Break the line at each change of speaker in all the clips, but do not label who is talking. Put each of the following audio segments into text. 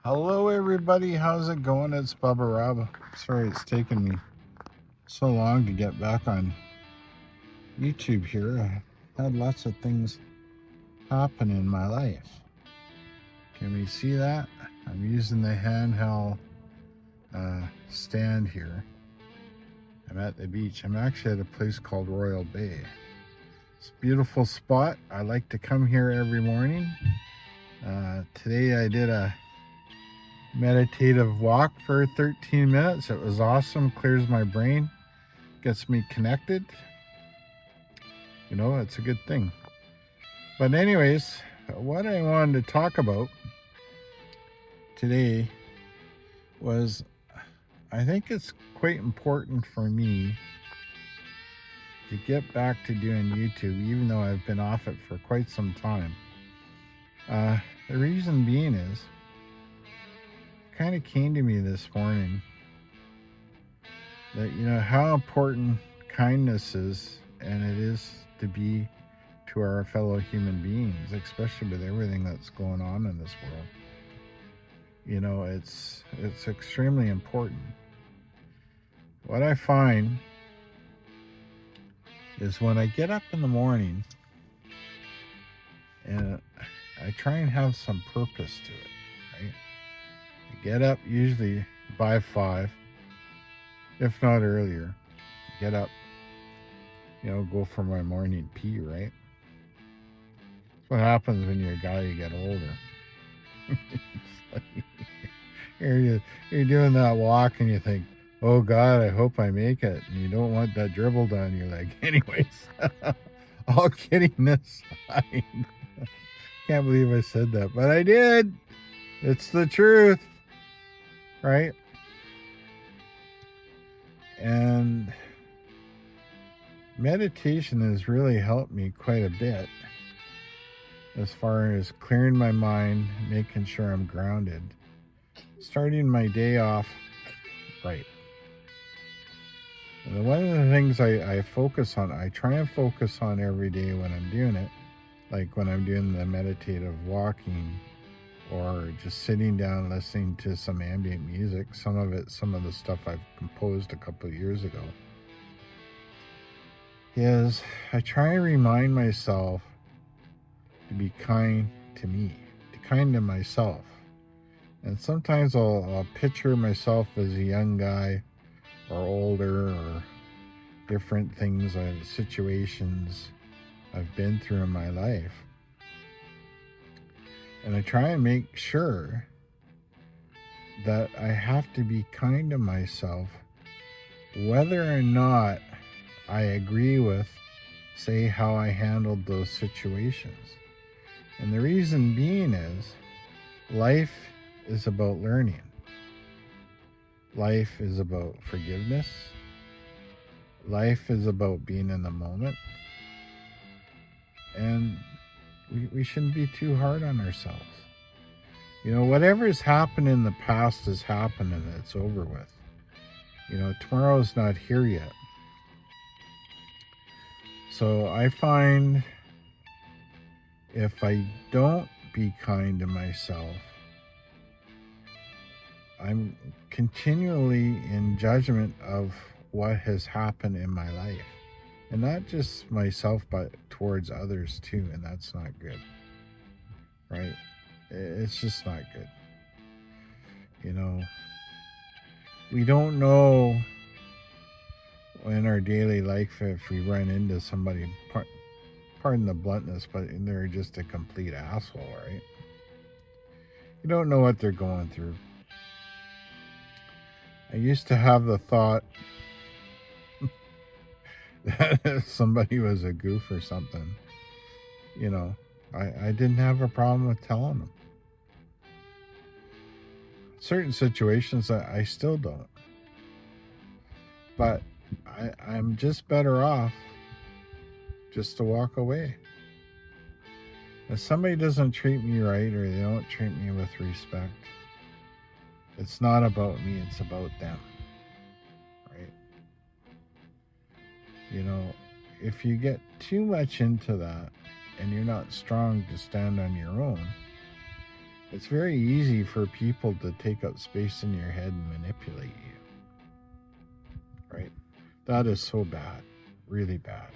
Hello everybody, how's it going? It's Bubba Rob. Sorry it's taken me so long to get back on YouTube here. I had lots of things happen in my life. Can we see that? I'm using the handheld stand here. I'm at the beach. I'm actually at a place called Royal Bay. It's a beautiful spot. I like to come here every morning. Today I did a meditative walk for 13 minutes. It was awesome, clears my brain, gets me connected. You know, it's a good thing. But anyways, what I wanted to talk about today was, I think it's quite important for me to get back to doing YouTube, even though I've been off it for quite some time. The reason being is, it kind of came to me this morning that, you know, how important kindness is, and it is to be to our fellow human beings, especially with everything that's going on in this world. You know, it's extremely important. What I find is when I get up in the morning and I try and have some purpose to it, right? I get up usually by 5, if not earlier. Get up, you know, go for my morning pee, right? That's what happens when you're a guy, you get older. It's like you're doing that walk and you think, oh God, I hope I make it. And you don't want that dribble down your leg. Anyways, all kidding aside. Can't believe I said that, but I did. It's the truth, right? And meditation has really helped me quite a bit as far as clearing my mind, making sure I'm grounded, starting my day off right. And one of the things I focus on, I try and focus on every day when I'm doing it, like when I'm doing the meditative walking or just sitting down listening to some ambient music, some of the stuff I've composed a couple of years ago, is I try and remind myself to be kind to me, to kind to myself. And sometimes I'll picture myself as a young guy or older, or different things, situations I've been through in my life. And I try and make sure that I have to be kind to myself, whether or not I agree with, say, how I handled those situations. And the reason being is, life is about learning. Life is about forgiveness. Life is about being in the moment. And we shouldn't be too hard on ourselves. You know, whatever's happened in the past has happened and it's over with. You know, tomorrow's not here yet. So I find if I don't be kind to myself, I'm continually in judgment of what has happened in my life. And not just myself, but towards others too. And that's not good, right? It's just not good. You know, we don't know in our daily life if we run into somebody, pardon the bluntness, but they're just a complete asshole, right? You don't know what they're going through. I used to have the thought that if somebody was a goof or something, you know, I didn't have a problem with telling them. Certain situations I still don't. But I'm just better off just to walk away. If somebody doesn't treat me right, or they don't treat me with respect, it's not about me, it's about them, right? You know, if you get too much into that and you're not strong to stand on your own, It's very easy for people to take up space in your head and manipulate you, right? That is so bad, really bad.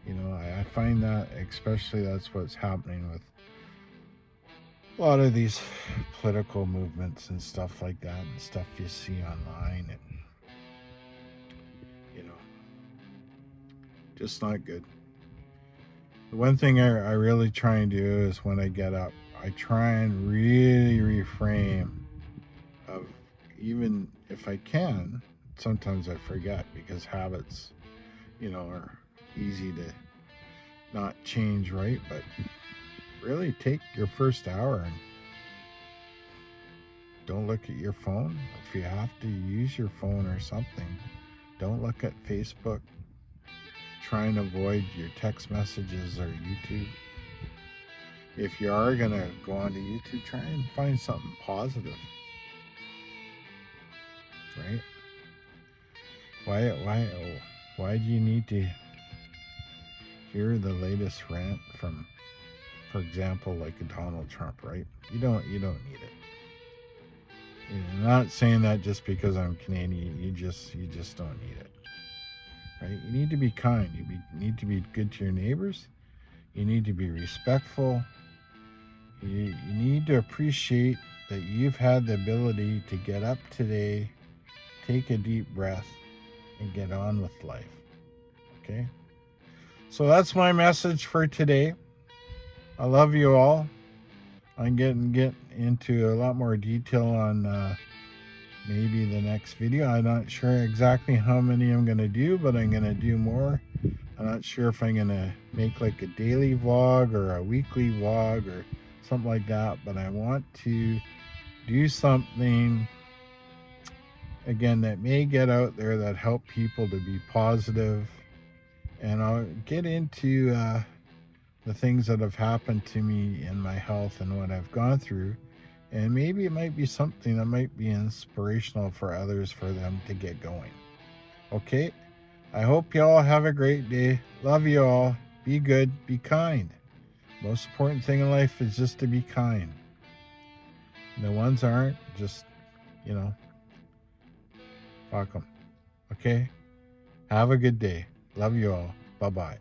You know, I find that especially that's what's happening with a lot of these political movements and stuff like that, and stuff you see online, and you know, just not good. The one thing I really try and do is when I get up, I try and really reframe of, even if I can, sometimes I forget because habits, you know, are easy to not change, right? But really take your first hour and don't look at your phone. If you have to use your phone or something, don't look at Facebook. Try and avoid your text messages or YouTube. If you are going to go onto YouTube, try and find something positive, right? Why do you need to hear the latest rant from, for example, like a Donald Trump, right? You don't need it. I'm not saying that just because I'm Canadian. You just don't need it, right? You need to be kind. You need to be good to your neighbors. You need to be respectful. You need to appreciate that you've had the ability to get up today, take a deep breath, and get on with life. Okay? So that's my message for today. I love you all. I'm getting into a lot more detail on maybe the next video. I'm not sure exactly how many I'm going to do, but I'm going to do more. I'm not sure if I'm going to make like a daily vlog or a weekly vlog or something like that, but I want to do something, again, that may get out there that help people to be positive. And I'll get into the things that have happened to me in my health and what I've gone through. And maybe it might be something that might be inspirational for others, for them to get going. Okay? I hope you all have a great day. Love you all. Be good. Be kind. Most important thing in life is just to be kind. And the ones aren't, just, you know, fuck them. Okay? Have a good day. Love you all. Bye-bye.